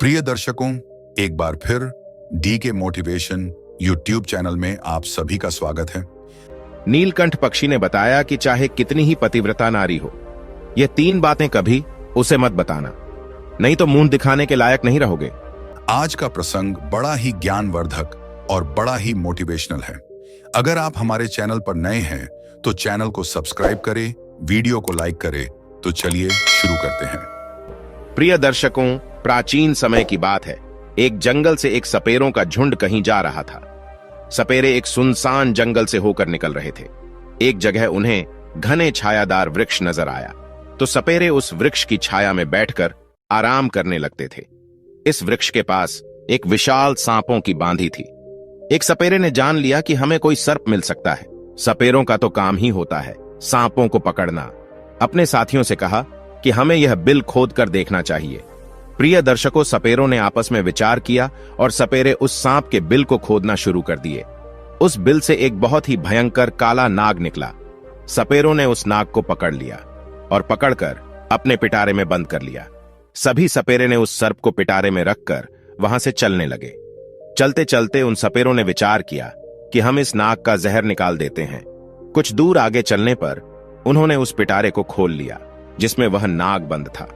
प्रिय दर्शकों, एक बार फिर डी के मोटिवेशन यूट्यूब चैनल में आप सभी का स्वागत है। नीलकंठ पक्षी ने बताया कि चाहे कितनी ही पतिव्रता नारी हो, ये 3 बातें कभी उसे मत बताना, नहीं तो मुंह दिखाने के लायक नहीं रहोगे। आज का प्रसंग बड़ा ही ज्ञानवर्धक और बड़ा ही मोटिवेशनल है। अगर आप हमारे चैनल पर नए हैं तो चैनल को सब्सक्राइब करें, वीडियो को लाइक करें। तो चलिए शुरू करते हैं। प्रिय दर्शकों, प्राचीन समय की बात है। एक जंगल से एक सपेरों का झुंड कहीं जा रहा था। सपेरे एक सुनसान जंगल से होकर निकल रहे थे। एक जगह उन्हें घने छायादार वृक्ष नजर आया, तो सपेरे उस वृक्ष की छाया में बैठकर आराम करने लगते थे। इस वृक्ष के पास एक विशाल सांपों की बांधी थी। एक सपेरे ने जान लिया कि हमें कोई सर्प मिल सकता है। सपेरों का तो काम ही होता है सांपों को पकड़ना। अपने साथियों से कहा कि हमें यह बिल खोद कर देखना चाहिए। प्रिय दर्शकों, सपेरों ने आपस में विचार किया और सपेरे उस सांप के बिल को खोदना शुरू कर दिए। उस बिल से एक बहुत ही भयंकर काला नाग निकला। सपेरों ने उस नाग को पकड़ लिया और पकड़कर अपने पिटारे में बंद कर लिया। सभी सपेरे ने उस सर्प को पिटारे में रखकर वहां से चलने लगे। चलते चलते उन सपेरों ने विचार किया कि हम इस नाग का जहर निकाल देते हैं। कुछ दूर आगे चलने पर उन्होंने उस पिटारे को खोल लिया जिसमें वह नाग बंद था।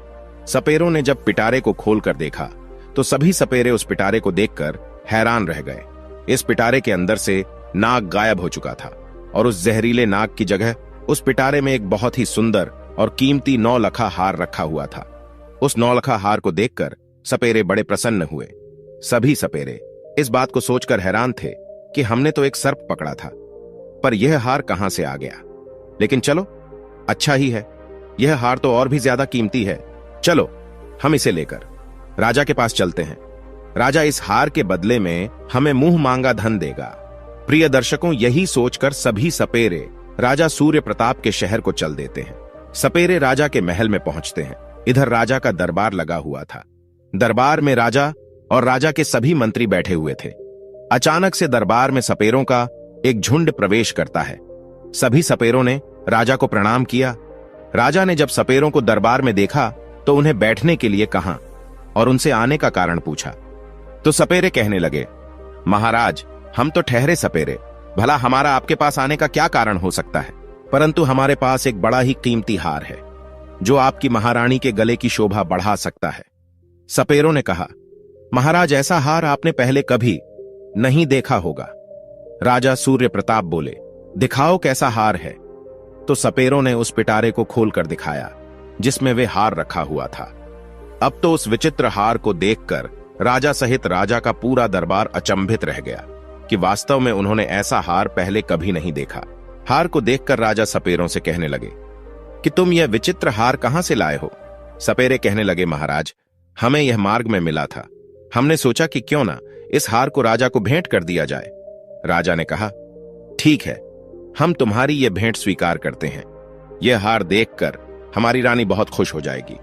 सपेरों ने जब पिटारे को खोलकर देखा तो सभी सपेरे उस पिटारे को देखकर हैरान रह गए। इस पिटारे के अंदर से नाग गायब हो चुका था और उस जहरीले नाग की जगह उस पिटारे में एक बहुत ही सुंदर और कीमती 9 लखा हार रखा हुआ था। उस 9 लखा हार को देखकर सपेरे बड़े प्रसन्न हुए। सभी सपेरे इस बात को सोचकर हैरान थे कि हमने तो एक सर्प पकड़ा था, पर यह हार कहां से आ गया। लेकिन चलो, अच्छा ही है, यह हार तो और भी ज्यादा कीमती है। चलो हम इसे लेकर राजा के पास चलते हैं। राजा इस हार के बदले में हमें मुंह मांगा धन देगा। प्रिय दर्शकों, यही सोचकर सभी सपेरे राजा सूर्य प्रताप के शहर को चल देते हैं। सपेरे राजा के महल में पहुंचते हैं। इधर राजा का दरबार लगा हुआ था। दरबार में राजा और राजा के सभी मंत्री बैठे हुए थे। अचानक से दरबार में सपेरों का एक झुंड प्रवेश करता है। सभी सपेरों ने राजा को प्रणाम किया। राजा ने जब सपेरों को दरबार में देखा तो उन्हें बैठने के लिए कहा और उनसे आने का कारण पूछा। तो सपेरे कहने लगे, महाराज, हम तो ठहरे सपेरे, भला हमारा आपके पास आने का क्या कारण हो सकता है, परंतु हमारे पास एक बड़ा ही कीमती हार है जो आपकी महारानी के गले की शोभा बढ़ा सकता है। सपेरों ने कहा, महाराज, ऐसा हार आपने पहले कभी नहीं देखा होगा। राजा सूर्य प्रताप बोले, दिखाओ कैसा हार है। तो सपेरों ने उस पिटारे को खोलकर दिखाया जिसमें वे हार रखा हुआ था। अब तो उस विचित्र हार को देखकर राजा सहित राजा का पूरा दरबार अचंभित रह गया कि वास्तव में उन्होंने ऐसा हार पहले कभी नहीं देखा। हार को देखकर राजा सपेरों से कहने लगे कि तुम यह विचित्र हार कहां से लाए हो। सपेरे कहने लगे, महाराज, हमें यह मार्ग में मिला था। हमने सोचा कि क्यों ना इस हार को राजा को भेंट कर दिया जाए। राजा ने कहा, ठीक है, हम तुम्हारी यह भेंट स्वीकार करते हैं। यह हार देखकर हमारी रानी बहुत खुश हो जाएगी।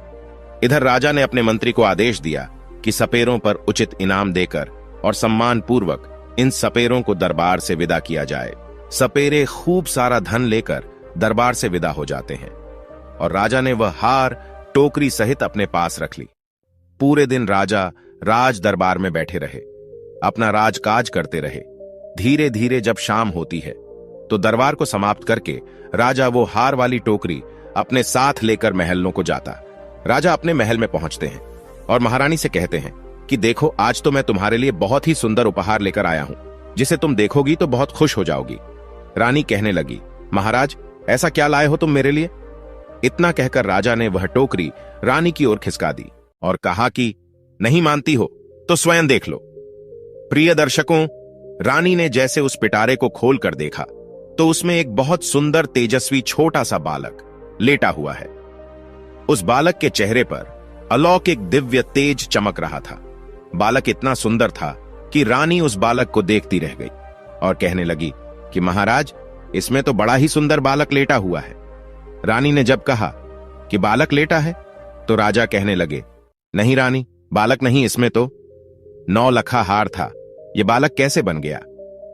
इधर राजा ने अपने मंत्री को आदेश दिया कि सपेरों पर उचित इनाम देकर और सम्मान पूर्वक इन सपेरों को दरबार से विदा किया जाए। सपेरे खूब सारा धन लेकर दरबार से विदा हो जाते हैं और राजा ने वह हार टोकरी सहित अपने पास रख ली। पूरे दिन राजा राज दरबार में बैठे रहे, अपना राजकाज करते रहे। धीरे धीरे जब शाम होती है तो दरबार को समाप्त करके राजा वो हार वाली टोकरी अपने साथ लेकर महलों को जाता। राजा अपने महल में पहुंचते हैं और महारानी से कहते हैं कि देखो, आज तो मैं तुम्हारे लिए बहुत ही सुंदर उपहार लेकर आया हूं, जिसे तुम देखोगी तो बहुत खुश हो जाओगी। रानी कहने लगी, महाराज, ऐसा क्या लाए हो तुम मेरे लिए। इतना कहकर राजा ने वह टोकरी रानी की ओर खिसका दी और कहा कि नहीं मानती हो तो स्वयं देख लो। प्रिय दर्शकों, रानी ने जैसे उस पिटारे को खोलकर देखा तो उसमें एक बहुत सुंदर तेजस्वी छोटा सा बालक लेटा हुआ है। उस बालक के चेहरे पर अलौकिक दिव्य तेज चमक रहा था। बालक इतना सुंदर था कि रानी उस बालक को देखती रह गई और कहने लगी कि महाराज, इसमें तो बड़ा ही सुंदर बालक लेटा हुआ है। रानी ने जब कहा कि बालक लेटा है तो राजा कहने लगे, नहीं रानी, बालक नहीं, इसमें तो 9 लखा हार था, यह बालक कैसे बन गया।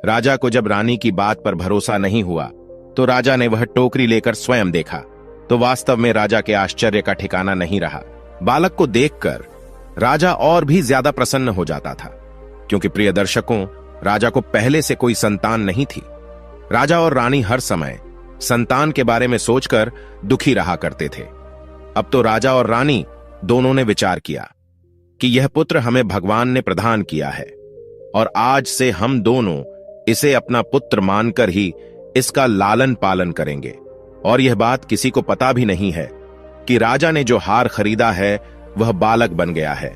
राजा को जब रानी की बात पर भरोसा नहीं हुआ तो राजा ने वह टोकरी लेकर स्वयं देखा तो वास्तव में राजा के आश्चर्य का ठिकाना नहीं रहा। बालक को देखकर राजा और भी ज्यादा प्रसन्न हो जाता था, क्योंकि प्रिय दर्शकों, राजा को पहले से कोई संतान नहीं थी। राजा और रानी हर समय संतान के बारे में सोचकर दुखी रहा करते थे। अब तो राजा और रानी दोनों ने विचार किया कि यह पुत्र हमें भगवान ने प्रदान किया है और आज से हम दोनों इसे अपना पुत्र मानकर ही इसका लालन पालन करेंगे। और यह बात किसी को पता भी नहीं है कि राजा ने जो हार खरीदा है वह बालक बन गया है।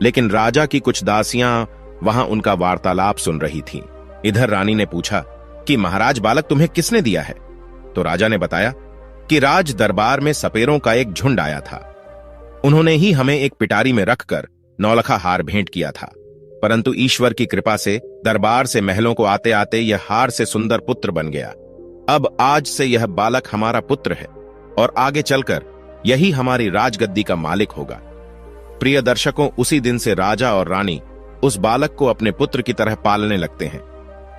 लेकिन राजा की कुछ दासियां वहां उनका वार्तालाप सुन रही थीं। इधर रानी ने पूछा कि महाराज, बालक तुम्हें किसने दिया है? तो राजा ने बताया कि राज दरबार में सपेरों का एक झुंड आया था। उन्होंने ही हमें एक पिटारी में रखकर नौलखा हार भेंट किया था, परंतु ईश्वर की कृपा से दरबार से महलों को आते आते यह हार से सुंदर पुत्र बन गया। अब आज से यह बालक हमारा पुत्र है और आगे चलकर यही हमारी राजगद्दी का मालिक होगा। प्रिय दर्शकों, उसी दिन से राजा और रानी उस बालक को अपने पुत्र की तरह पालने लगते हैं।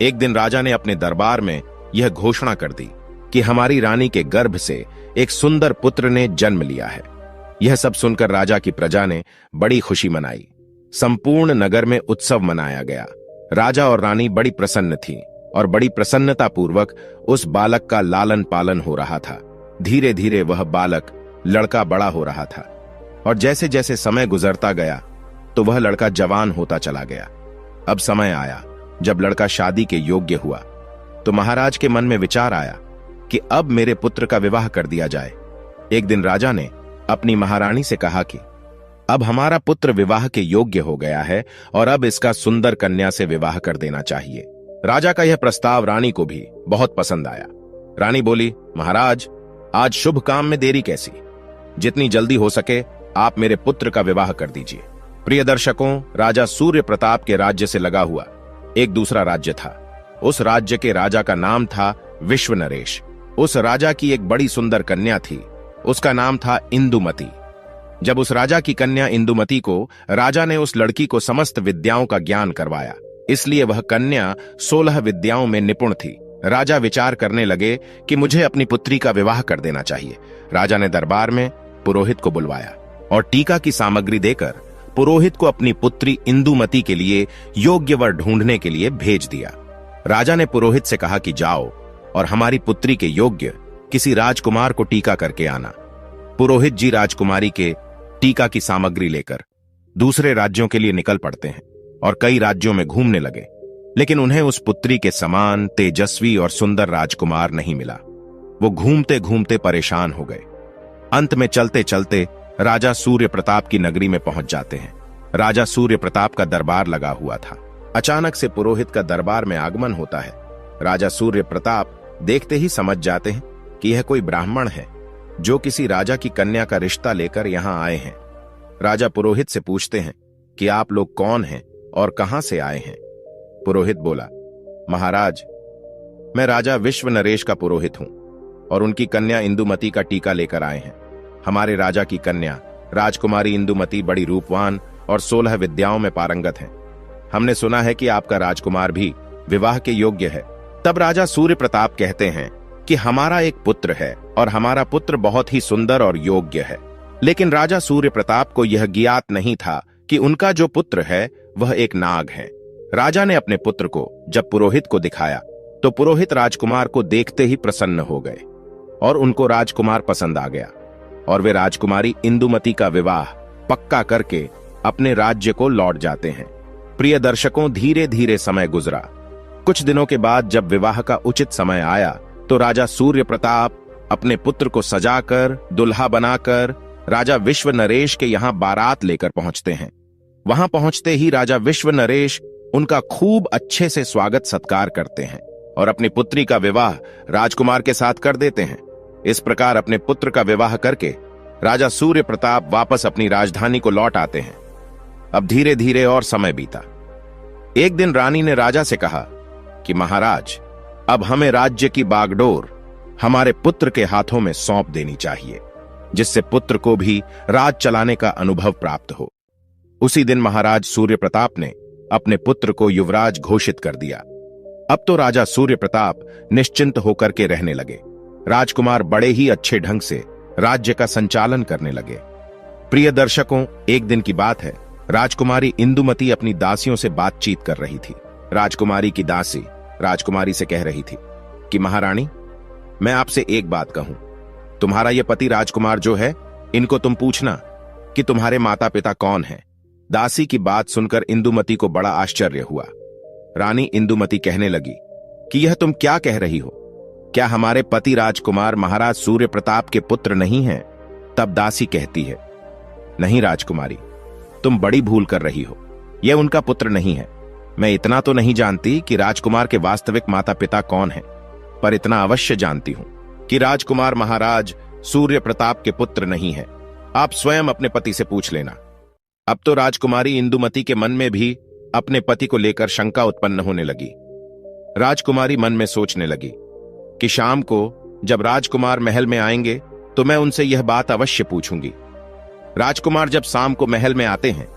एक दिन राजा ने अपने दरबार में यह घोषणा कर दी कि हमारी रानी के गर्भ से एक सुंदर पुत्र ने जन्म लिया है। यह सब सुनकर राजा की प्रजा ने बड़ी खुशी मनाई। संपूर्ण नगर में उत्सव मनाया गया। राजा और रानी बड़ी प्रसन्न थीं और बड़ी प्रसन्नता पूर्वक उस बालक का लालन पालन हो रहा था। धीरे धीरे वह बालक लड़का बड़ा हो रहा था और जैसे जैसे समय गुजरता गया तो वह लड़का जवान होता चला गया। अब समय आया जब लड़का शादी के योग्य हुआ तो महाराज के मन में विचार आया कि अब मेरे पुत्र का विवाह कर दिया जाए। एक दिन राजा ने अपनी महारानी से कहा कि अब हमारा पुत्र विवाह के योग्य हो गया है और अब इसका सुंदर कन्या से विवाह कर देना चाहिए। राजा का यह प्रस्ताव रानी को भी बहुत पसंद आया। रानी बोली, महाराज, आज शुभ काम में देरी कैसी? जितनी जल्दी हो सके आप मेरे पुत्र का विवाह कर दीजिए। प्रिय दर्शकों, राजा सूर्य प्रताप के राज्य से लगा हुआ एक दूसरा राज्य था। उस राज्य के राजा का नाम था विश्व नरेश। उस राजा की एक बड़ी सुंदर कन्या थी, उसका नाम था इंदुमती। जब उस राजा की कन्या इंदुमती को राजा ने उस लड़की को समस्त विद्याओं का ज्ञान करवाया, इसलिए वह कन्या 16 विद्याओं में निपुण थी। राजा विचार करने लगे कि मुझे अपनी पुत्री का विवाह कर देना चाहिए। राजा ने दरबार में पुरोहित को बुलवाया और टीका की सामग्री देकर पुरोहित को अपनी पुत्री इंदुमती के लिए योग्य वर ढूंढने के लिए भेज दिया। राजा ने पुरोहित से कहा कि जाओ और हमारी पुत्री के योग्य किसी राजकुमार को टीका करके आना। पुरोहित जी राजकुमारी के टीका की सामग्री लेकर दूसरे राज्यों के लिए निकल पड़ते हैं और कई राज्यों में घूमने लगे, लेकिन उन्हें उस पुत्री के समान तेजस्वी और सुंदर राजकुमार नहीं मिला। वो घूमते घूमते परेशान हो गए। अंत में चलते चलते राजा सूर्य प्रताप की नगरी में पहुंच जाते हैं। राजा सूर्य प्रताप का दरबार लगा हुआ था। अचानक से पुरोहित का दरबार में आगमन होता है। राजा सूर्य प्रताप देखते ही समझ जाते हैं कि यह कोई ब्राह्मण है जो किसी राजा की कन्या का रिश्ता लेकर यहां आए हैं। राजा पुरोहित से पूछते हैं कि आप लोग कौन हैं और कहां से आए हैं? पुरोहित बोला, महाराज, मैं राजा विश्व नरेश का पुरोहित हूं और उनकी कन्या इंदुमती का टीका लेकर आए हैं। हमारे राजा की कन्या राजकुमारी इंदुमती बड़ी रूपवान और 16 विद्याओं में पारंगत हैं। हमने सुना है कि आपका राजकुमार भी विवाह के योग्य है। तब राजा सूर्य प्रताप कहते हैं कि हमारा एक पुत्र है और हमारा पुत्र बहुत ही सुंदर और योग्य है। लेकिन राजा सूर्य प्रताप को यह ज्ञात नहीं था कि उनका जो पुत्र है वह एक नाग है। राजा ने अपने पुत्र को जब पुरोहित को दिखाया तो पुरोहित राजकुमार को देखते ही प्रसन्न हो गए और उनको राजकुमार पसंद आ गया और वे राजकुमारी इंदुमती का विवाह पक्का करके अपने राज्य को लौट जाते हैं। प्रिय दर्शकों, धीरे धीरे समय गुजरा। कुछ दिनों के बाद जब विवाह का उचित समय आया तो राजा सूर्य प्रताप अपने पुत्र को सजाकर दुल्हा बनाकर राजा विश्व नरेश के यहां बारात लेकर पहुंचते हैं। वहां पहुंचते ही राजा विश्व नरेश उनका खूब अच्छे से स्वागत सत्कार करते हैं और अपनी पुत्री का विवाह राजकुमार के साथ कर देते हैं। इस प्रकार अपने पुत्र का विवाह करके राजा सूर्य प्रताप वापस अपनी राजधानी को लौट आते हैं। अब धीरे धीरे और समय बीता। एक दिन रानी ने राजा से कहा कि महाराज, अब हमें राज्य की बागडोर हमारे पुत्र के हाथों में सौंप देनी चाहिए, जिससे पुत्र को भी राज चलाने का अनुभव प्राप्त हो। उसी दिन महाराज सूर्य प्रताप ने अपने पुत्र को युवराज घोषित कर दिया। अब तो राजा सूर्य प्रताप निश्चिंत होकर के रहने लगे। राजकुमार बड़े ही अच्छे ढंग से राज्य का संचालन करने लगे। प्रिय दर्शकों, एक दिन की बात है, राजकुमारी इंदुमती अपनी दासियों से बातचीत कर रही थी। राजकुमारी की दासी राजकुमारी से कह रही थी कि महारानी, मैं आपसे एक बात कहूं, तुम्हारा यह पति राजकुमार जो है, इनको तुम पूछना कि तुम्हारे माता पिता कौन हैं। दासी की बात सुनकर इंदुमती को बड़ा आश्चर्य हुआ। रानी इंदुमती कहने लगी कि यह तुम क्या कह रही हो? क्या हमारे पति राजकुमार महाराज सूर्य प्रताप के पुत्र नहीं हैं? तब दासी कहती है, नहीं राजकुमारी, तुम बड़ी भूल कर रही हो, यह उनका पुत्र नहीं है। मैं इतना तो नहीं जानती कि राजकुमार के वास्तविक माता पिता कौन हैं, पर इतना अवश्य जानती हूं कि राजकुमार महाराज सूर्य प्रताप के पुत्र नहीं है। आप स्वयं अपने पति से पूछ लेना। अब तो राजकुमारी इंदुमती के मन में भी अपने पति को लेकर शंका उत्पन्न होने लगी। राजकुमारी मन में सोचने लगी कि शाम को जब राजकुमार महल में आएंगे तो मैं उनसे यह बात अवश्य पूछूंगी। राजकुमार जब शाम को महल में आते हैं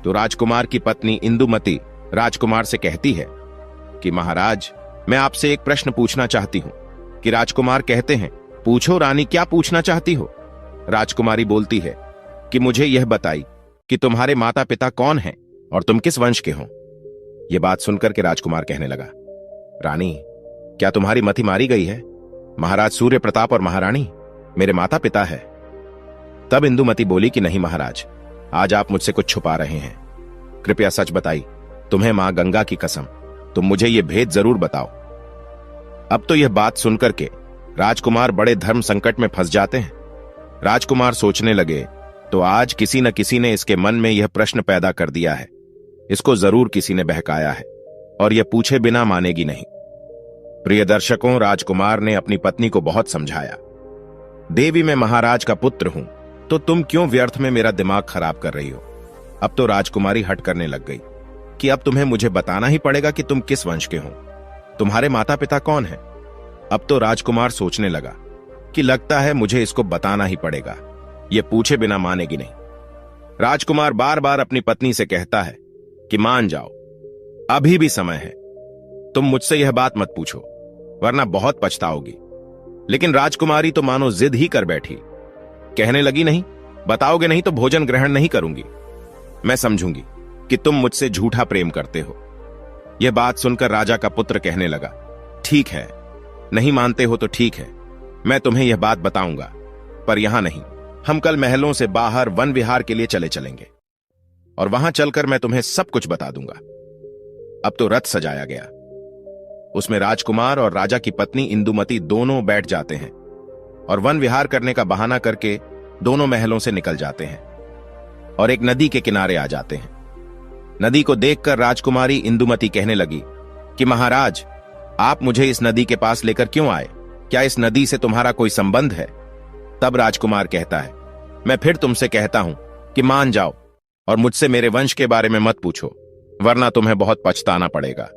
तो राजकुमार की पत्नी इंदुमती राजकुमार से कहती है कि महाराज, मैं आपसे एक प्रश्न पूछना चाहती हूं। कि राजकुमार कहते हैं, पूछो रानी, क्या पूछना चाहती हो? राजकुमारी बोलती है कि मुझे यह बताई कि तुम्हारे माता पिता कौन हैं और तुम किस वंश के हो। यह बात सुनकर के राजकुमार कहने लगा, रानी, क्या तुम्हारी मति मारी गई है? महाराज सूर्य प्रताप और महारानी मेरे माता पिता है। तब इंदुमती बोली कि नहीं महाराज, आज आप मुझसे कुछ छुपा रहे हैं। कृपया सच बताइए, तुम्हें मां गंगा की कसम, तुम मुझे यह भेद जरूर बताओ। अब तो यह बात सुनकर के राजकुमार बड़े धर्म संकट में फंस जाते हैं। राजकुमार सोचने लगे, तो आज किसी न किसी ने इसके मन में यह प्रश्न पैदा कर दिया है, इसको जरूर किसी ने बहकाया है और यह पूछे बिना मानेगी नहीं। प्रिय दर्शकों, राजकुमार ने अपनी पत्नी को बहुत समझाया, देवी मैं महाराज का पुत्र हूं, तो तुम क्यों व्यर्थ में मेरा दिमाग खराब कर रही हो? अब तो राजकुमारी हट करने लग गई कि अब तुम्हें मुझे बताना ही पड़ेगा कि तुम किस वंश के हो, तुम्हारे माता पिता कौन हैं। अब तो राजकुमार सोचने लगा कि लगता है मुझे इसको बताना ही पड़ेगा, यह पूछे बिना मानेगी नहीं। राजकुमार बार बार अपनी पत्नी से कहता है कि मान जाओ, अभी भी समय है, तुम मुझसे यह बात मत पूछो वरना बहुत पछताओगी। लेकिन राजकुमारी तो मानो जिद ही कर बैठी, कहने लगी, नहीं बताओगे नहीं तो भोजन ग्रहण नहीं करूंगी। मैं समझूंगी कि तुम मुझसे झूठा प्रेम करते हो। यह बात सुनकर राजा का पुत्र कहने लगा, ठीक है, नहीं मानते हो तो ठीक है, मैं तुम्हें यह बात बताऊंगा, पर यहां नहीं, हम कल महलों से बाहर वन विहार के लिए चलेंगे और वहां चलकर मैं तुम्हें सब कुछ बता दूंगा। अब तो रथ सजाया गया, उसमें राजकुमार और राजा की पत्नी इंदुमती दोनों बैठ जाते हैं और वन विहार करने का बहाना करके दोनों महलों से निकल जाते हैं और एक नदी के किनारे आ जाते हैं। नदी को देखकर राजकुमारी इंदुमती कहने लगी कि महाराज, आप मुझे इस नदी के पास लेकर क्यों आए? क्या इस नदी से तुम्हारा कोई संबंध है? तब राजकुमार कहता है, मैं फिर तुमसे कहता हूं कि मान जाओ और मुझसे मेरे वंश के बारे में मत पूछो, वरना तुम्हें बहुत पछताना पड़ेगा।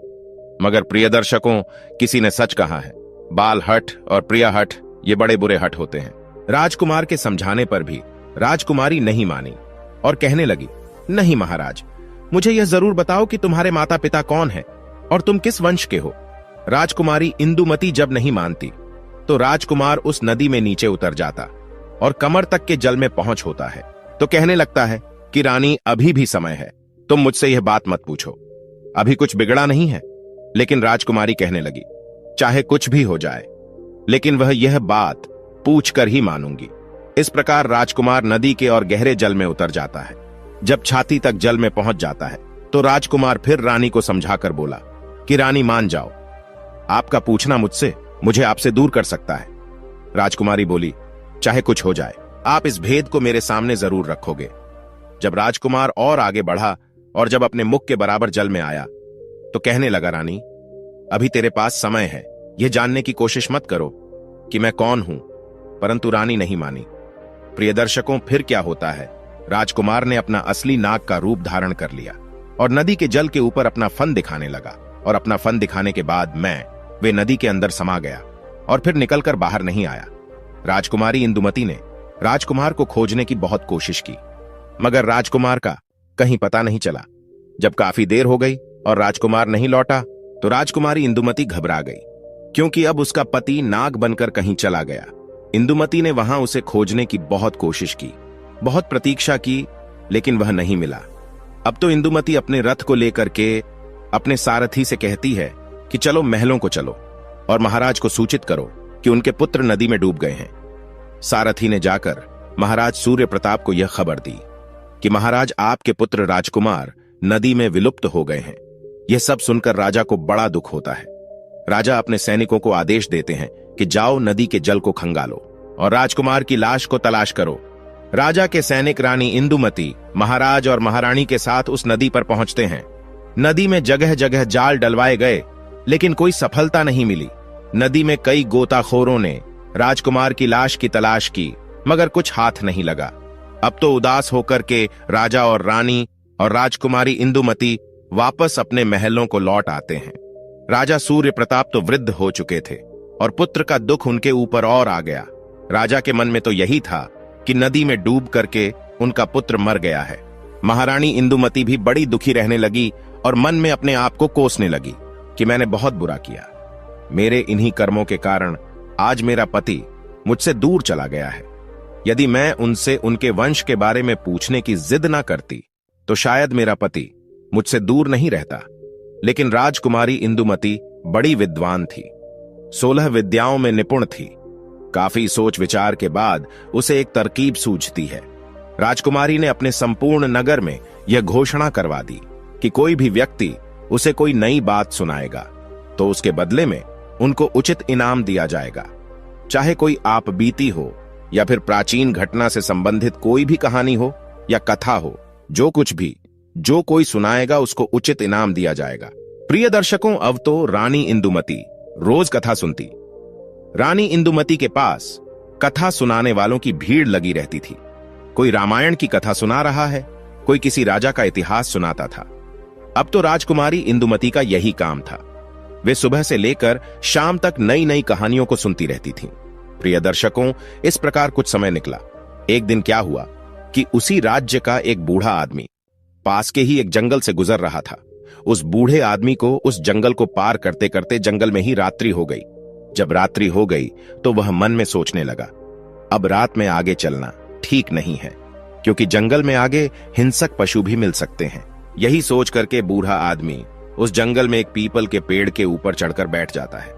मगर प्रिय दर्शकों, किसी ने सच कहा है, बाल हठ और प्रिया हठ ये बड़े बुरे हठ होते हैं। राजकुमार के समझाने पर भी राजकुमारी नहीं मानी और कहने लगी, नहीं महाराज, मुझे यह जरूर बताओ कि तुम्हारे माता पिता कौन हैं और तुम किस वंश के हो। राजकुमारी इंदुमती जब नहीं मानती तो राजकुमार उस नदी में नीचे उतर जाता और कमर तक के जल में पहुंच होता है तो कहने लगता है कि रानी, अभी भी समय है, तुम मुझसे यह बात मत पूछो, अभी कुछ बिगड़ा नहीं है। लेकिन राजकुमारी कहने लगी, चाहे कुछ भी हो जाए, लेकिन वह यह बात पूछ कर ही मानूंगी। इस प्रकार राजकुमार नदी के और गहरे जल में उतर जाता है। जब छाती तक जल में पहुंच जाता है तो राजकुमार फिर रानी को समझाकर बोला कि रानी मान जाओ, आपका पूछना मुझे आपसे दूर कर सकता है। राजकुमारी बोली, चाहे कुछ हो जाए, आप इस भेद को मेरे सामने जरूर रखोगे। जब राजकुमार और आगे बढ़ा और जब अपने मुख के बराबर जल में आया तो कहने लगा, रानी, अभी तेरे पास समय है, यह जानने की कोशिश मत करो कि मैं कौन हूं। परंतु रानी नहीं मानी। प्रिय दर्शकों, फिर क्या होता है, राजकुमार ने अपना असली नाग का रूप धारण कर लिया और नदी के जल के ऊपर अपना फन दिखाने लगा और अपना फन दिखाने के बाद वे नदी के अंदर समा गया और फिर निकलकर बाहर नहीं आया। राजकुमारी इंदुमती ने राजकुमार को खोजने की बहुत कोशिश की, मगर राजकुमार का कहीं पता नहीं चला। जब काफी देर हो गई और राजकुमार नहीं लौटा तो राजकुमारी इंदुमती घबरा गई, क्योंकि अब उसका पति नाग बनकर कहीं चला गया। इंदुमती ने वहां उसे खोजने की बहुत कोशिश की, बहुत प्रतीक्षा की, लेकिन वह नहीं मिला। अब तो इंदुमती अपने रथ को लेकर के अपने सारथी से कहती है कि चलो महलों को चलो और महाराज को सूचित करो कि उनके पुत्र नदी में डूब गए हैं। सारथी ने जाकर महाराज सूर्य प्रताप को यह खबर दी कि महाराज आपके पुत्र राजकुमार नदी में विलुप्त हो गए हैं। यह सब सुनकर राजा को बड़ा दुख होता है। राजा अपने सैनिकों को आदेश देते हैं कि जाओ नदी के जल को खंगालो और राजकुमार की लाश को तलाश करो। राजा के सैनिक रानी इंदुमती महाराज और महारानी के साथ उस नदी पर पहुंचते हैं। नदी में जगह जगह जाल डलवाए गए, लेकिन कोई सफलता नहीं मिली। नदी में कई गोताखोरों ने राजकुमार की लाश की तलाश की, मगर कुछ हाथ नहीं लगा। अब तो उदास होकर के राजा और रानी और राजकुमारी इंदुमती वापस अपने महलों को लौट आते हैं। राजा सूर्य प्रताप तो वृद्ध हो चुके थे और पुत्र का दुख उनके ऊपर और आ गया। राजा के मन में तो यही था कि नदी में डूब करके उनका पुत्र मर गया है। महारानी इंदुमती भी बड़ी दुखी रहने लगी और मन में अपने आप को कोसने लगी कि मैंने बहुत बुरा किया। मेरे इन्हीं कर्मों के कारण आज मेरा पति मुझसे दूर चला गया है। यदि मैं उनसे उनके वंश के बारे में पूछने की जिद ना करती तो शायद मेरा पति मुझसे दूर नहीं रहता। लेकिन राजकुमारी इंदुमती बड़ी विद्वान थी, 16 विद्याओं में निपुण थी। काफी सोच विचार के बाद उसे एक तरकीब सूझती है। राजकुमारी ने अपने संपूर्ण नगर में यह घोषणा करवा दी कि कोई भी व्यक्ति उसे कोई नई बात सुनाएगा तो उसके बदले में उनको उचित इनाम दिया जाएगा। चाहे कोई आप बीती हो या फिर प्राचीन घटना से संबंधित कोई भी कहानी हो या कथा हो, जो कुछ भी जो कोई सुनाएगा उसको उचित इनाम दिया जाएगा। प्रिय दर्शकों, अब तो रानी इंदुमती रोज कथा सुनती। रानी इंदुमती के पास कथा सुनाने वालों की भीड़ लगी रहती थी। कोई रामायण की कथा सुना रहा है, कोई किसी राजा का इतिहास सुनाता था। अब तो राजकुमारी इंदुमती का यही काम था। वे सुबह से लेकर शाम तक नई नई कहानियों को सुनती रहती थीं। प्रिय दर्शकों, इस प्रकार कुछ समय निकला। एक दिन क्या हुआ कि उसी राज्य का एक बूढ़ा आदमी पास के ही एक जंगल से गुजर रहा था। उस बूढ़े आदमी को उस जंगल को पार करते करते जंगल में ही रात्रि हो गई। जब रात्रि हो गई तो वह मन में सोचने लगा, अब रात में आगे चलना ठीक नहीं है, क्योंकि जंगल में आगे हिंसक पशु भी मिल सकते हैं। यही सोच करके बूढ़ा आदमी उस जंगल में एक पीपल के पेड़ के ऊपर चढ़कर बैठ जाता है।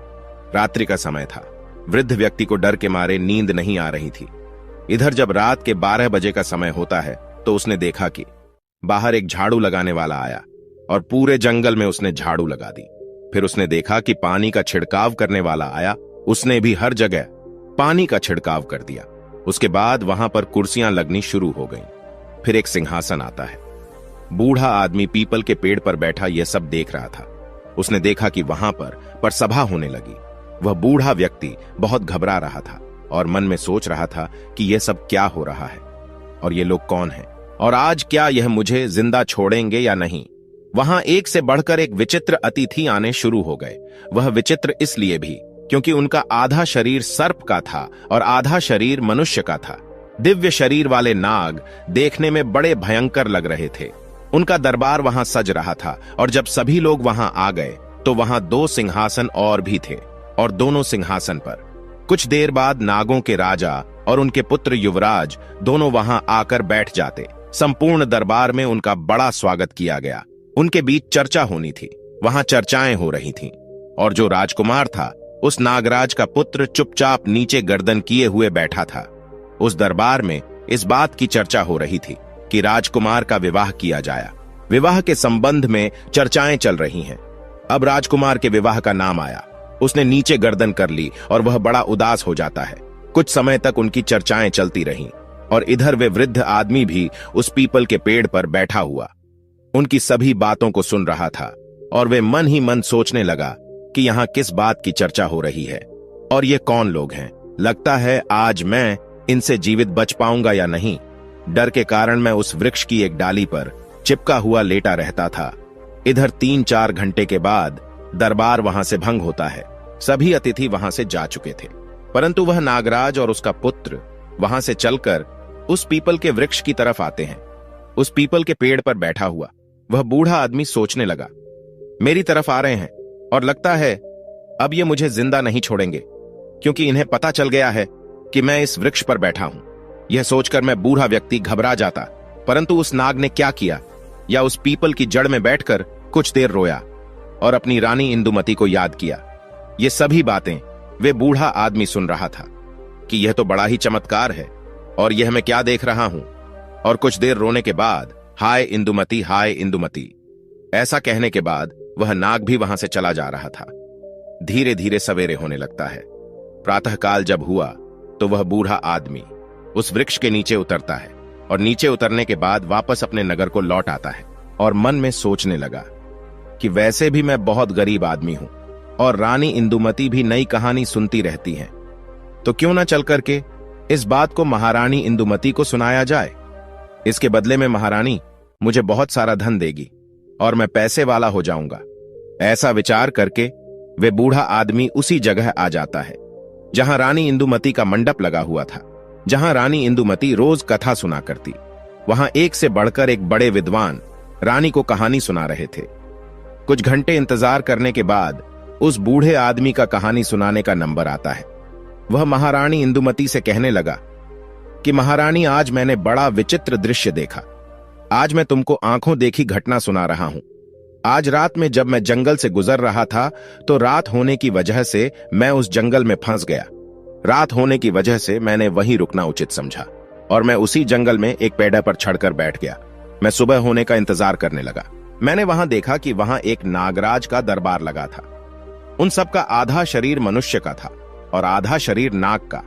रात्रि का समय था। वृद्ध व्यक्ति को डर के मारे नींद नहीं आ रही थी। इधर जब रात के 12 बजे का समय होता है तो उसने देखा कि बाहर एक झाड़ू लगाने वाला आया और पूरे जंगल में उसने झाड़ू लगा दी। फिर उसने देखा कि पानी का छिड़काव करने वाला आया, उसने भी हर जगह पानी का छिड़काव कर दिया। उसके बाद वहां पर कुर्सियां लगनी शुरू हो गईं। फिर एक सिंहासन आता है। बूढ़ा आदमी पीपल के पेड़ पर बैठा यह सब देख रहा था। उसने देखा कि वहां पर सभा होने लगी। वह बूढ़ा व्यक्ति बहुत घबरा रहा था और मन में सोच रहा था कि यह सब क्या हो रहा है और ये लोग कौन हैं और आज क्या यह मुझे जिंदा छोड़ेंगे या नहीं। वहां एक से बढ़कर एक विचित्र अतिथि आने शुरू हो गए। वह विचित्र इसलिए भी क्योंकि उनका आधा शरीर सर्प का था और आधा शरीर मनुष्य का था। दिव्य शरीर वाले नाग देखने में बड़े भयंकर लग रहे थे। उनका दरबार वहां सज रहा था और जब सभी लोग वहां आ गए तो वहां 2 सिंहासन और भी थे और दोनों सिंहासन पर कुछ देर बाद नागों के राजा और उनके पुत्र युवराज दोनों वहां आकर बैठ जाते। संपूर्ण दरबार में उनका बड़ा स्वागत किया गया। उनके बीच चर्चा होनी थी। वहां चर्चाएं हो रही थीं और जो राजकुमार था उस नागराज का पुत्र चुपचाप नीचे गर्दन किए हुए बैठा था। उस दरबार में इस बात की चर्चा हो रही थी कि राजकुमार का विवाह किया जाए। विवाह के संबंध में चर्चाएं चल रही हैं। अब राजकुमार के विवाह का नाम आया। उसने नीचे गर्दन कर ली और वह बड़ा उदास हो जाता है। कुछ समय तक उनकी चर्चाएं चलती रहीं और इधर वे वृद्ध आदमी भी उस पीपल के पेड़ पर बैठा हुआ उनकी सभी बातों को सुन रहा था और वे मन ही मन सोचने लगा कि यहाँ किस बात की चर्चा हो रही है और ये कौन लोग हैं। लगता है आज मैं इनसे जीवित बच पाऊंगा या नहीं। डर के कारण मैं उस वृक्ष की एक डाली पर चिपका हुआ लेटा रहता था। इधर 3-4 घंटे के बाद दरबार वहां से भंग होता है। सभी अतिथि वहां से जा चुके थे, परंतु वह नागराज और उसका पुत्र वहां से चलकर उस पीपल के वृक्ष की तरफ आते हैं। उस पीपल के पेड़ पर बैठा हुआ वह बूढ़ा आदमी सोचने लगा, मेरी तरफ आ रहे हैं और लगता है अब ये मुझे जिंदा नहीं छोड़ेंगे, क्योंकि इन्हें पता चल गया है कि मैं इस वृक्ष पर बैठा हूं। यह सोचकर मैं बूढ़ा व्यक्ति घबरा जाता, परंतु उस नाग ने क्या किया या उस पीपल की जड़ में बैठकर कुछ देर रोया और अपनी रानी इंदुमती को याद किया। ये सभी बातें वे बूढ़ा आदमी सुन रहा था कि यह तो बड़ा ही चमत्कार है और यह मैं क्या देख रहा हूं। और कुछ देर रोने के बाद हाय इंदुमती, हाय इंदुमती ऐसा कहने के बाद वह नाग भी वहां से चला जा रहा था। धीरे धीरे सवेरे होने लगता है। प्रातःकाल जब हुआ तो वह बूढ़ा आदमी उस वृक्ष के नीचे उतरता है और नीचे उतरने के बाद वापस अपने नगर को लौट आता है और मन में सोचने लगा कि वैसे भी मैं बहुत गरीब आदमी हूं और रानी इंदुमती भी नई कहानी सुनती रहती हैं, तो क्यों ना चल करके इस बात को महारानी इंदुमती को सुनाया जाए। इसके बदले में महारानी मुझे बहुत सारा धन देगी और मैं पैसे वाला हो जाऊंगा। ऐसा विचार करके वे बूढ़ा आदमी उसी जगह आ जाता है जहां रानी इंदुमती का मंडप लगा हुआ था, जहां रानी इंदुमती रोज कथा सुना करती। वहां एक से बढ़कर एक बड़े विद्वान रानी को कहानी सुना रहे थे। कुछ घंटे इंतजार करने के बाद उस बूढ़े आदमी का कहानी सुनाने का नंबर आता है। वह महारानी इंदुमती से कहने लगा कि महारानी, आज मैंने बड़ा विचित्र दृश्य देखा। आज मैं तुमको आंखों देखी घटना सुना रहा हूं। आज रात में जब मैं जंगल से गुजर रहा था तो रात होने की वजह से मैं उस जंगल में फंस गया। रात होने की वजह से मैंने वहीं रुकना उचित समझा और मैं उसी जंगल में एक पेड़ पर चढ़कर बैठ गया। मैं सुबह होने का इंतजार करने लगा। मैंने वहां देखा कि वहां एक नागराज का दरबार लगा था। उन सबका आधा शरीर मनुष्य का था और आधा शरीर नाग का।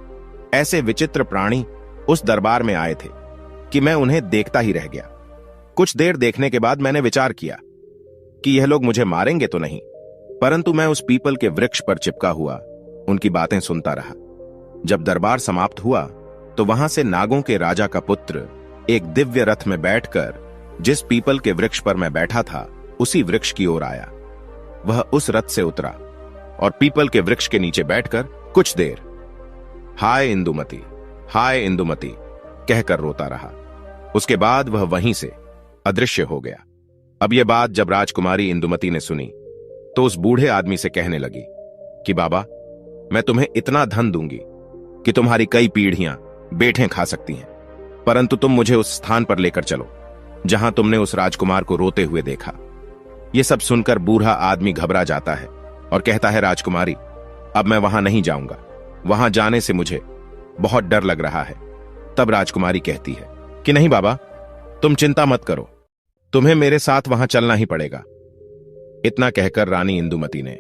ऐसे विचित्र प्राणी उस दरबार में आए थे कि मैं उन्हें देखता ही रह गया। कुछ देर देखने के बाद मैंने विचार किया कि यह लोग मुझे मारेंगे तो नहीं, परंतु मैं उस पीपल के वृक्ष पर चिपका हुआ उनकी बातें सुनता रहा। जब दरबार समाप्त हुआ तो वहां से नागों के राजा का पुत्र एक दिव्य रथ में बैठकर जिस पीपल के वृक्ष पर मैं बैठा था उसी वृक्ष की ओर आया। वह उस रथ से उतरा और पीपल के वृक्ष के नीचे बैठकर कुछ देर हाय इंदुमती, हाय इंदुमती कहकर रोता रहा। उसके बाद वह वहीं से अदृश्य हो गया। अब यह बात जब राजकुमारी इंदुमती ने सुनी तो उस बूढ़े आदमी से कहने लगी कि बाबा, मैं तुम्हें इतना धन दूंगी कि तुम्हारी कई पीढ़ियां बेटें खा सकती हैं, परंतु तुम मुझे उस स्थान पर लेकर चलो जहां तुमने उस राजकुमार को रोते हुए देखा। यह सब सुनकर बूढ़ा आदमी घबरा जाता है और कहता है, राजकुमारी, अब मैं वहां नहीं जाऊंगा। वहां जाने से मुझे बहुत डर लग रहा है। तब राजकुमारी कहती है कि नहीं बाबा, तुम चिंता मत करो, तुम्हें मेरे साथ वहां चलना ही पड़ेगा। इतना कहकर रानी इंदुमती ने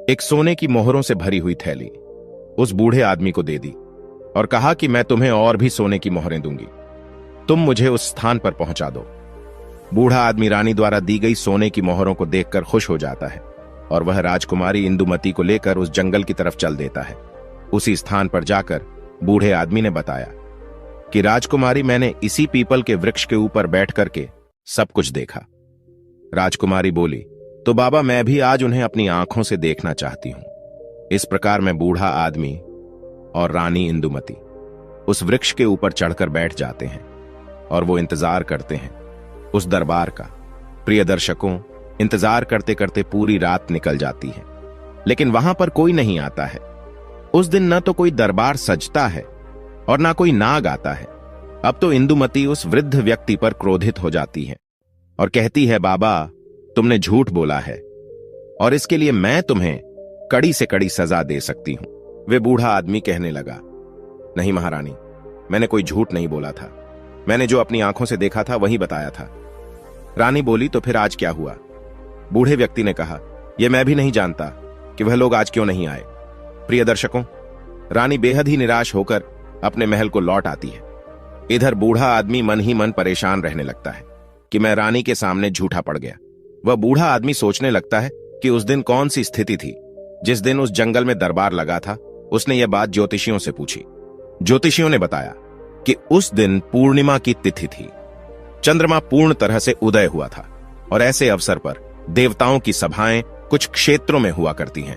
एक सोने की मोहरों से भरी हुई थैली उस बूढ़े आदमी को दे दी और कहा कि मैं तुम्हें और भी सोने की मोहरें दूंगी, तुम मुझे उस स्थान पर पहुंचा दो। बूढ़ा आदमी रानी द्वारा दी गई सोने की मोहरों को देखकर खुश हो जाता है और वह राजकुमारी इंदुमती को लेकर उस जंगल की तरफ चल देता है। उसी स्थान पर जाकर बूढ़े आदमी ने बताया कि राजकुमारी, मैंने इसी पीपल के वृक्ष के ऊपर बैठ करके सब कुछ देखा। राजकुमारी बोली, तो बाबा, मैं भी आज उन्हें अपनी आंखों से देखना चाहती हूं। इस प्रकार मैं बूढ़ा आदमी और रानी इंदुमती उस वृक्ष के ऊपर चढ़कर बैठ जाते हैं और वो इंतजार करते हैं उस दरबार का। प्रिय दर्शकों, इंतजार करते करते पूरी रात निकल जाती है, लेकिन वहां पर कोई नहीं आता है। उस दिन न तो कोई दरबार सजता है और ना कोई नाग आता है। अब तो इंदुमती उस वृद्ध व्यक्ति पर क्रोधित हो जाती है और कहती है, बाबा, तुमने झूठ बोला है और इसके लिए मैं तुम्हें कड़ी से कड़ी सजा दे सकती हूं। वे बूढ़ा आदमी कहने लगा, नहीं महारानी, मैंने कोई झूठ नहीं बोला था। मैंने जो अपनी आंखों से देखा था वही बताया था। रानी बोली, तो फिर आज क्या हुआ? बूढ़े व्यक्ति ने कहा, यह मैं भी नहीं जानता कि वह लोग आज क्यों नहीं आए। प्रिय दर्शकों, रानी बेहद ही निराश होकर अपने महल को लौट आती है। इधर बूढ़ा आदमी मन ही मन परेशान रहने लगता है कि मैं रानी के सामने झूठा पड़ गया। वह बूढ़ा आदमी सोचने लगता है कि उस दिन कौन सी स्थिति थी जिस दिन उस जंगल में दरबार लगा था। उसने यह बात ज्योतिषियों से पूछी। ज्योतिषियों ने बताया कि उस दिन पूर्णिमा की तिथि थी। चंद्रमा पूर्ण तरह से उदय हुआ था और ऐसे अवसर पर देवताओं की सभाएं कुछ क्षेत्रों में हुआ करती हैं।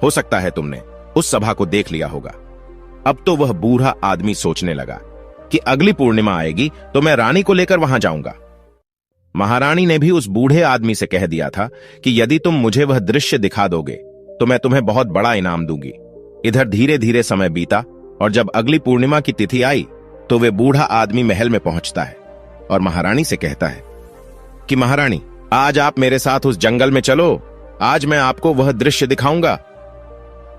हो सकता है तुमने उस सभा को देख लिया होगा। अब तो वह बूढ़ा आदमी सोचने लगा कि अगली पूर्णिमा आएगी तो मैं रानी को लेकर वहां जाऊंगा। महारानी ने भी उस बूढ़े आदमी से कह दिया था कि यदि तुम मुझे वह दृश्य दिखा दोगे तो मैं तुम्हें बहुत बड़ा इनाम दूंगी। इधर धीरे धीरे समय बीता और जब अगली पूर्णिमा की तिथि आई तो वे बूढ़ा आदमी महल में पहुंचता है और महारानी से कहता है कि महारानी, आज आप मेरे साथ उस जंगल में चलो, आज मैं आपको वह दृश्य दिखाऊंगा।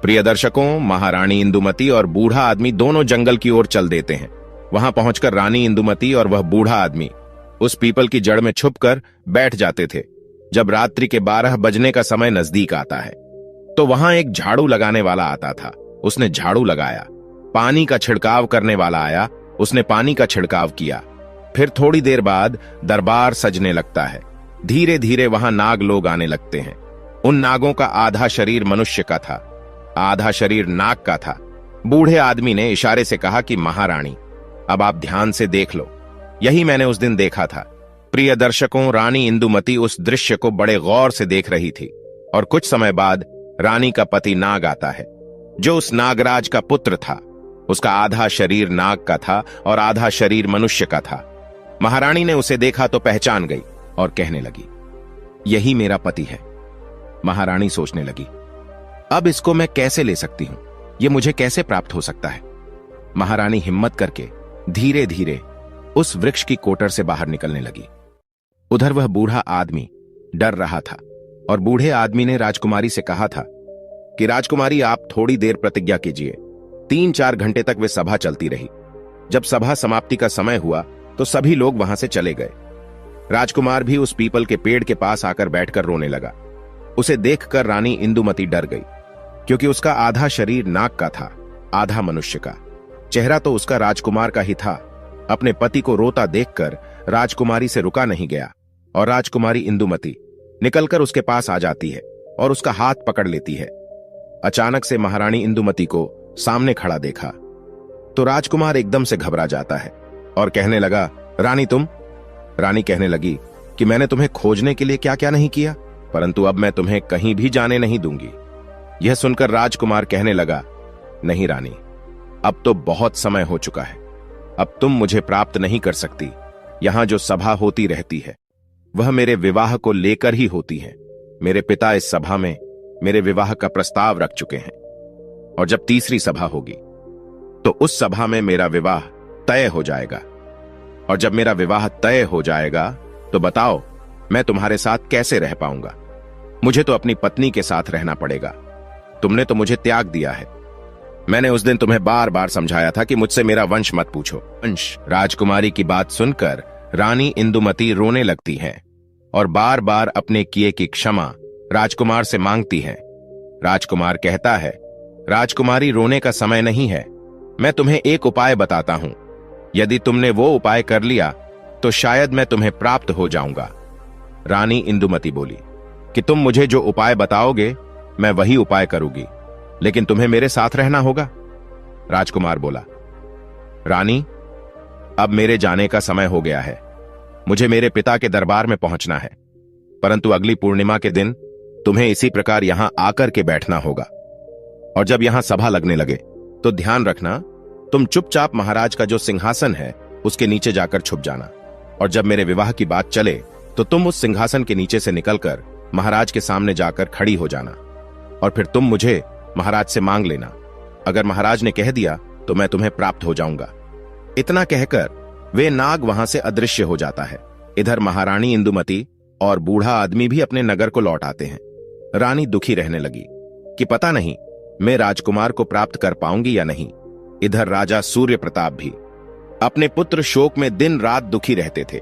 प्रिय दर्शकों, महारानी इंदुमती और बूढ़ा आदमी दोनों जंगल की ओर चल देते हैं। वहां पहुंचकर रानी इंदुमती और वह बूढ़ा आदमी उस पीपल की जड़ में छुपकर बैठ जाते थे। जब रात्रि के 12 बजने का समय नजदीक आता है तो वहां एक झाड़ू लगाने वाला आता था। उसने झाड़ू लगाया। पानी का छिड़काव करने वाला आया, उसने पानी का छिड़काव किया। फिर थोड़ी देर बाद दरबार सजने लगता है। धीरे धीरे वहां नाग लोग आने लगते हैं। उन नागों का आधा शरीर मनुष्य का था, आधा शरीर नाग का था। बूढ़े आदमी ने इशारे से कहा कि महारानी, अब आप ध्यान से देख लो, यही मैंने उस दिन देखा था। प्रिय दर्शकों, रानी इंदुमती उस दृश्य को बड़े गौर से देख रही थी और कुछ समय बाद रानी का पति नाग आता है, जो उस नागराज का पुत्र था। उसका आधा शरीर नाग का था और आधा शरीर मनुष्य का था। महारानी ने उसे देखा तो पहचान गई और कहने लगी, यही मेरा पति है। महारानी सोचने लगी, अब इसको मैं कैसे ले सकती हूं, यह मुझे कैसे प्राप्त हो सकता है। महारानी हिम्मत करके धीरे धीरे उस वृक्ष की कोटर से बाहर निकलने लगी। उधर वह बूढ़ा आदमी डर रहा था और बूढ़े आदमी ने राजकुमारी से कहा था कि राजकुमारी, आप थोड़ी देर प्रतिज्ञा कीजिए। 3-4 घंटे तक वे सभा चलती रही। जब सभा समाप्ति का समय हुआ तो सभी लोग वहां से चले गए। राजकुमार भी उस पीपल के पेड़ के पास आकर बैठकर रोने लगा। उसे देखकर रानी इंदुमती डर गई, क्योंकि उसका आधा शरीर नाग का था, आधा मनुष्य का। चेहरा तो उसका राजकुमार का ही था। अपने पति को रोता देखकर राजकुमारी से रुका नहीं गया और राजकुमारी इंदुमती निकलकर उसके पास आ जाती है और उसका हाथ पकड़ लेती है। अचानक से महारानी इंदुमती को सामने खड़ा देखा तो राजकुमार एकदम से घबरा जाता है और कहने लगा, रानी तुम? रानी कहने लगी कि मैंने तुम्हें खोजने के लिए क्या क्या नहीं किया, परंतु अब मैं तुम्हें कहीं भी जाने नहीं दूंगी। यह सुनकर राजकुमार कहने लगा, नहीं रानी, अब तो बहुत समय हो चुका है, अब तुम मुझे प्राप्त नहीं कर सकती। यहां जो सभा होती रहती है वह मेरे विवाह को लेकर ही होती है। मेरे पिता इस सभा में मेरे विवाह का प्रस्ताव रख चुके हैं और जब तीसरी सभा होगी तो उस सभा में मेरा विवाह तय हो जाएगा। और जब मेरा विवाह तय हो जाएगा तो बताओ, मैं तुम्हारे साथ कैसे रह पाऊंगा? मुझे तो अपनी पत्नी के साथ रहना पड़ेगा। तुमने तो मुझे त्याग दिया है। मैंने उस दिन तुम्हें बार बार समझाया था कि मुझसे मेरा वंश मत पूछो। वंश? राजकुमारी की बात सुनकर रानी इंदुमती रोने लगती है और बार बार अपने किए की क्षमा राजकुमार से मांगती है। राजकुमार कहता है, राजकुमारी, रोने का समय नहीं है। मैं तुम्हें एक उपाय बताता हूं। यदि तुमने वो उपाय कर लिया तो शायद मैं तुम्हें प्राप्त हो जाऊंगा। रानी इंदुमती बोली कि तुम मुझे जो उपाय बताओगे मैं वही उपाय करूंगी, लेकिन तुम्हें मेरे साथ रहना होगा। राजकुमार बोला, रानी, अब मेरे जाने का समय हो गया है। मुझे मेरे पिता के दरबार में पहुंचना है, परंतु अगली पूर्णिमा के दिन तुम्हें इसी प्रकार यहां आकर के बैठना होगा। और जब यहां सभा लगने लगे तो ध्यान रखना, तुम चुपचाप महाराज का जो सिंहासन है उसके नीचे जाकर छुप जाना। और जब मेरे विवाह की बात चले तो तुम उस सिंहासन के नीचे से निकलकर महाराज के सामने जाकर खड़ी हो जाना और फिर तुम मुझे महाराज से मांग लेना। अगर महाराज ने कह दिया तो मैं तुम्हें प्राप्त हो जाऊंगा। इतना कहकर वे नाग वहां से अदृश्य हो जाता है। इधर महारानी इंदुमती और बूढ़ा आदमी भी अपने नगर को लौट आते हैं। रानी दुखी रहने लगी कि पता नहीं मैं राजकुमार को प्राप्त कर पाऊंगी या नहीं। इधर राजा सूर्य प्रताप भी अपने पुत्र शोक में दिन रात दुखी रहते थे।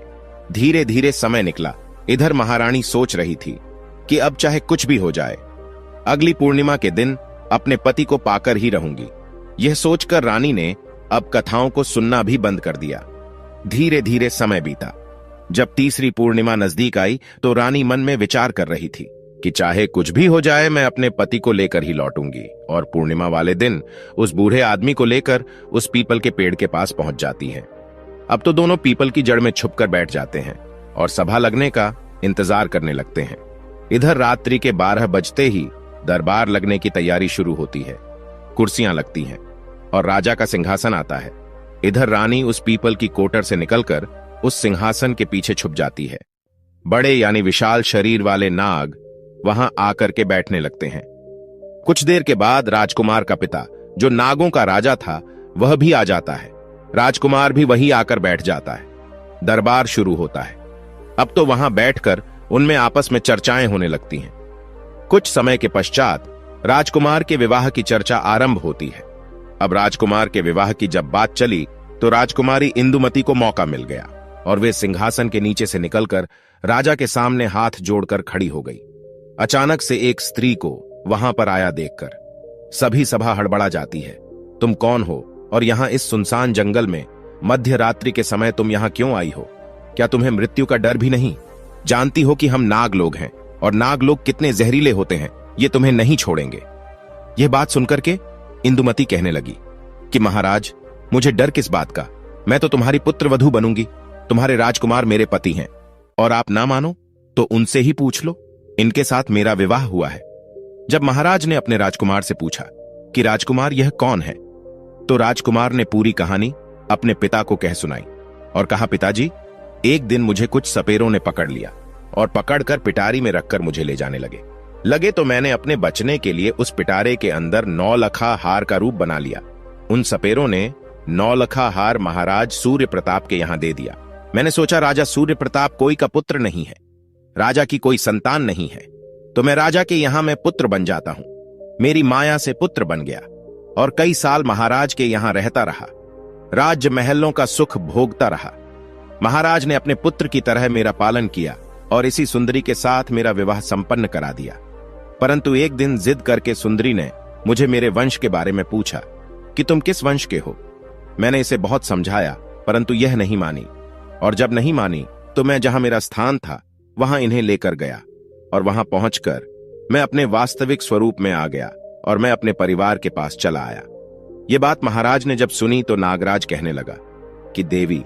धीरे धीरे समय निकला। इधर महारानी सोच रही थी कि अब चाहे कुछ भी हो जाए, अगली पूर्णिमा के दिन अपने पति को पाकर ही रहूंगी। यह सोचकर रानी ने अब कथाओं को सुनना भी बंद कर दिया। धीरे धीरे समय बीता। जब तीसरी पूर्णिमा नजदीक आई तो रानी मन में विचार कर रही थी कि चाहे कुछ भी हो जाए मैं अपने पति को लेकर ही लौटूंगी। और पूर्णिमा वाले दिन उस बूढ़े आदमी को लेकर उस पीपल के पेड़ के पास पहुंच जाती है। अब तो दोनों पीपल की जड़ में छुपकर बैठ जाते हैं और सभा लगने का इंतजार करने लगते हैं। इधर रात्रि के 12 बजते ही दरबार लगने की तैयारी शुरू होती है। कुर्सियां लगती हैं और राजा का सिंहासन आता है। इधर रानी उस पीपल की कोटर से निकलकर उस सिंहासन के पीछे छुप जाती है। बड़े यानी विशाल शरीर वाले नाग वहां आकर के बैठने लगते हैं। कुछ देर के बाद राजकुमार का पिता, जो नागों का राजा था, वह भी आ जाता है। राजकुमार भी वहीं आकर बैठ जाता है। दरबार शुरू होता है। अब तो वहां बैठकर उनमें आपस में चर्चाएं होने लगती हैं। कुछ समय के पश्चात राजकुमार के विवाह की चर्चा आरंभ होती है। अब राजकुमार के विवाह की जब बात चली तो राजकुमारी इंदुमती को मौका मिल गया और वे सिंहासन के नीचे से निकलकर राजा के सामने हाथ जोड़कर खड़ी हो गई। अचानक से एक स्त्री को वहां पर आया देखकर सभी सभा हड़बड़ा जाती है। तुम कौन हो और यहां इस सुनसान जंगल में मध्य रात्रि के समय तुम यहां क्यों आई हो? क्या तुम्हें मृत्यु का डर भी नहीं? जानती हो कि हम नाग लोग हैं और नाग लोग कितने जहरीले होते हैं, ये तुम्हें नहीं छोड़ेंगे। यह बात सुनकर के इंदुमती कहने लगी कि महाराज, मुझे डर किस बात का? मैं तो तुम्हारी पुत्र वधू बनूंगी। तुम्हारे राजकुमार मेरे पति हैं और आप ना मानो तो उनसे ही पूछ लो, इनके साथ मेरा विवाह हुआ है। जब महाराज ने अपने राजकुमार से पूछा कि राजकुमार यह कौन है, तो राजकुमार ने पूरी कहानी अपने पिता को कह सुनाई और कहा, पिताजी, एक दिन मुझे कुछ सपेरों ने पकड़ लिया और पकड़कर पिटारी में रखकर मुझे ले जाने लगे तो मैंने अपने बचने के लिए उस पिटारे के अंदर 9 लखा हार का रूप बना लिया। उन सपेरों ने 9 लखा हार महाराज सूर्य प्रताप के यहां दे दिया। मैंने सोचा राजा सूर्य प्रताप कोई का पुत्र नहीं है, राजा की कोई संतान नहीं है, तो मैं राजा के यहां मैं पुत्र बन जाता हूं। मेरी माया से पुत्र बन गया और कई साल महाराज के यहां रहता रहा, राज्य महलों का सुख भोगता रहा। महाराज ने अपने पुत्र की तरह मेरा पालन किया और इसी सुंदरी के साथ मेरा विवाह संपन्न करा दिया। परंतु एक दिन जिद करके सुंदरी ने मुझे मेरे वंश के बारे में पूछा कि तुम किस वंश के हो। मैंने इसे बहुत समझाया परंतु यह नहीं मानी, और जब नहीं मानी तो मैं जहां मेरा स्थान था वहां इन्हें लेकर गया और वहां पहुंचकर मैं अपने वास्तविक स्वरूप में आ गया और मैं अपने परिवार के पास चला आया। यह बात महाराज ने जब सुनी तो नागराज कहने लगा कि देवी,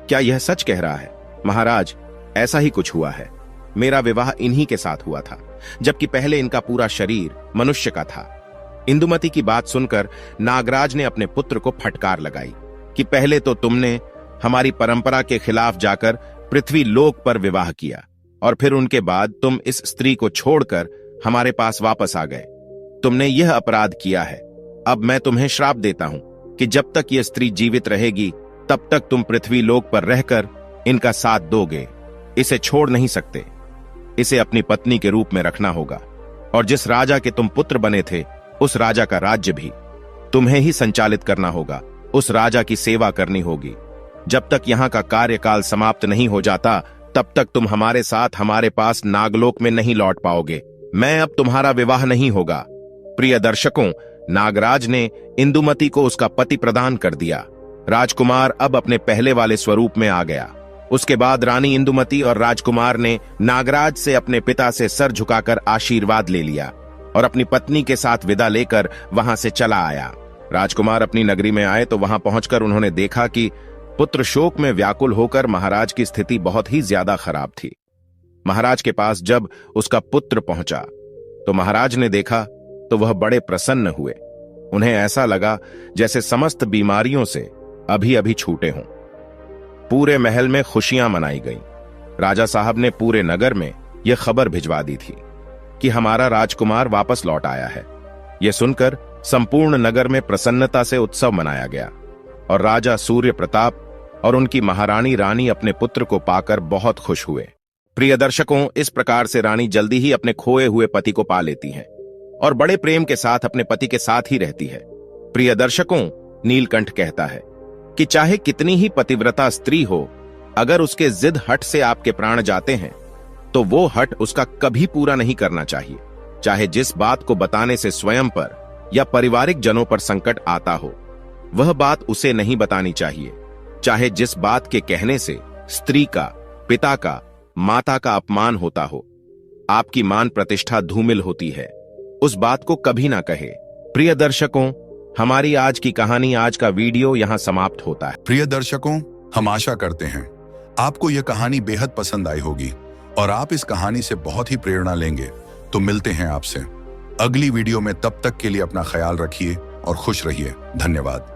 क्या यह सच कह रहा है? महाराज, ऐसा ही कुछ हुआ है। मेरा विवाह इन्हीं के साथ हुआ था, जबकि पहले इनका पूरा शरीर मनुष्य का था। इंदुमती की बात सुनकर नागराज ने अपने पुत्र को फटकार लगाई कि पहले तो तुमने हमारी परंपरा के खिलाफ जाकर पृथ्वी लोक पर विवाह किया और फिर उनके बाद तुम इस स्त्री को छोड़कर हमारे पास वापस आ गए। तुमने यह अपराध किया है। अब मैं तुम्हें श्राप देता हूं कि जब तक यह स्त्री जीवित रहेगी तब तक तुम पृथ्वी लोक पर रहकर इनका साथ दोगे। इसे छोड़ नहीं सकते। इसे अपनी पत्नी के रूप में रखना होगा और जिस राजा के तुम पुत्र बने थे उस राजा का राज्य भी तुम्हें ही संचालित करना होगा। उस राजा की सेवा करनी होगी। जब तक यहां का कार्यकाल समाप्त नहीं हो जाता तब तक तुम हमारे साथ हमारे पास नागलोक में नहीं लौट पाओगे। मैं अब तुम्हारा विवाह नहीं होगा। प्रिय दर्शकों, नागराज ने इंदुमती को उसका पति प्रदान कर दिया। राजकुमार अब अपने पहले वाले स्वरूप में आ गया। उसके बाद रानी इंदुमती और राजकुमार ने नागराज से अपने पिता से सर झुकाकर आशीर्वाद ले लिया और अपनी पत्नी के साथ विदा लेकर वहां से चला आया। राजकुमार अपनी नगरी में आए तो वहां पहुंचकर उन्होंने देखा कि पुत्र शोक में व्याकुल होकर महाराज की स्थिति बहुत ही ज्यादा खराब थी। महाराज के पास जब उसका पुत्र पहुंचा तो महाराज ने देखा तो वह बड़े प्रसन्न हुए। उन्हें ऐसा लगा जैसे समस्त बीमारियों से अभी अभी छूटे हों। पूरे महल में खुशियां मनाई गईं। राजा साहब ने पूरे नगर में यह खबर भिजवा दी थी कि हमारा राजकुमार वापस लौट आया है। यह सुनकर संपूर्ण नगर में प्रसन्नता से उत्सव मनाया गया और राजा सूर्य प्रताप और उनकी महारानी रानी अपने पुत्र को पाकर बहुत खुश हुए। प्रिय दर्शकों, इस प्रकार से रानी जल्दी ही अपने खोए हुए पति को पा लेती हैं और बड़े प्रेम के साथ अपने पति के साथ ही रहती है। प्रिय दर्शकों, नीलकंठ कहता है कि चाहे कितनी ही पतिव्रता स्त्री हो, अगर उसके जिद हट से आपके प्राण जाते हैं तो वो हट उसका कभी पूरा नहीं करना चाहिए। चाहे जिस बात को बताने से स्वयं पर या पारिवारिक जनों पर संकट आता हो, वह बात उसे नहीं बतानी चाहिए। चाहे जिस बात के कहने से स्त्री का, पिता का, माता का अपमान होता हो, आपकी मान प्रतिष्ठा धूमिल होती है, उस बात को कभी ना कहे। प्रिय दर्शकों, हमारी आज की कहानी, आज का वीडियो यहां समाप्त होता है। प्रिय दर्शकों, हम आशा करते हैं आपको यह कहानी बेहद पसंद आई होगी और आप इस कहानी से बहुत ही प्रेरणा लेंगे। तो मिलते हैं आपसे अगली वीडियो में। तब तक के लिए अपना ख्याल रखिए और खुश रहिए। धन्यवाद।